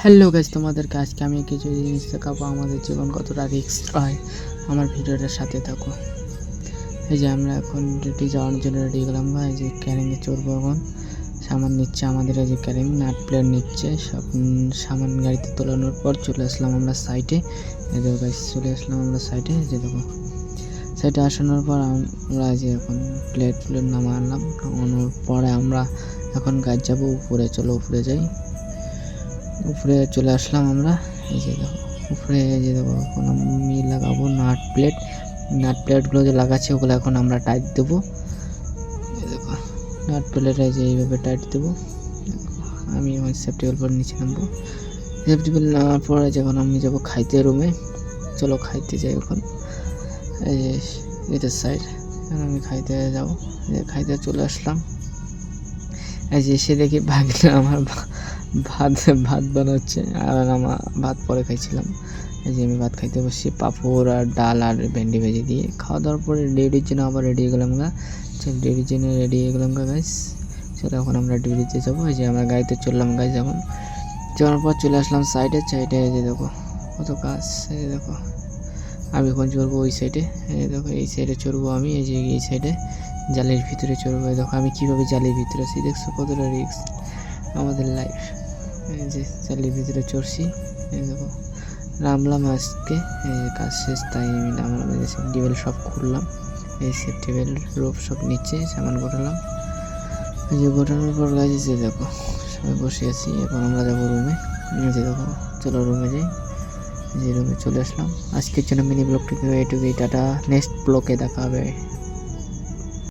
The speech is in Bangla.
হ্যালো গাইস, তোমাদেরকে আজকে আমি কিছু জিনিস দেখাবো আমাদের জীবন কতটা রিস্ক হয়। আমার ভিডিওটার সাথে থাকো। এই যে আমরা এখন ডিউটি যাওয়ার জন্য রেডি গেলাম ভাই। এই যে ক্যারিংয়ে চড়বো এখন। সামান নিচ্ছে আমাদের, এই যে ক্যারিং নাট প্লেট নিচ্ছে সব সামান গাড়িতে তোলানোর পর চলে আসলাম আমরা সাইটে। এই দেখো গাইস, চলে আসলাম আমরা সাইটে। যে দেখো সাইটে আসানোর পর আমরা যে এখন প্লেট নামালাম। নামানোর পরে আমরা এখন গাছ যাবো উপরে। চলো উপরে যাই। উপরে চলে আসলাম আমরা। এই যে দেখো উপরে, এই যে দেখো এখন আমি লাগাবো নাট প্লেটগুলো যে লাগাচ্ছে ওগুলো এখন আমরা টাইট দেবো। এই দেখো নাট প্লেটে যে এইভাবে টাইট দেবো। আমি এখন সেফটি বেল্ট পরে নিচে নামবো। সেফটি বেল্ট নেওয়ার পরে যখন আমি যাবো খাইতে রুমে, চলো খাইতে যাই এখন। এই যে এটার সাইড, আমি খাইতে যাবো। খাইতে চলে আসলাম। এই যে এসে দেখি ভাগনা আমার ভাত বানাচ্ছে, আর আমার ভাত পরে খাইছিলাম। এই যে আমি ভাত খাইতে বসছি পাঁপড় আর ডাল আর ভেন্ডি ভেজে দিয়ে। খাওয়া দাওয়ার পরে ডিউটির জন্য আবার রেডি হয়ে গেলাম গা। চল ডিউটির জন্য রেডি হয়ে গেলাম গা গাইস। চলো এখন আমরা ডিউটিতে যাবো। এই যে আমরা গাড়িতে চললাম গাইস। এখন যাওয়ার পর চলে আসলাম সাইডে। এই যে দেখো কত কাজ। এই দেখো আমি এখন চড়বো ওই সাইডে। এই দেখো এই সাইডে চড়বো আমি। এই যে এই সাইডে জালের ভিতরে চড়বো। দেখো আমি কীভাবে জালের ভিতরে আছি, দেখছো কতটা রিস্ক আমাদের লাইফ। এই যে জালের ভিতরে চড়ছি। এই দেখো নামলাম আজকে। এই যে কাজ শেষ তাই আমি নামলাম। এই যে সেফটি বেল্ট সব খুললাম। এই সেফটি বেল্ট রোপ সব নিচে সামান গোটালাম। এই যে গোটানোর পর গাছ যে দেখো সবাই বসে আছি। এখন আমরা যাবো রুমে। এই যে দেখো চলো রুমে যাই। যে রুমে চলে আসলাম। আজকের জন্য মিনি ব্লগটিকে এটুকুই। টাটা, নেক্সট ব্লগে দেখা হবে।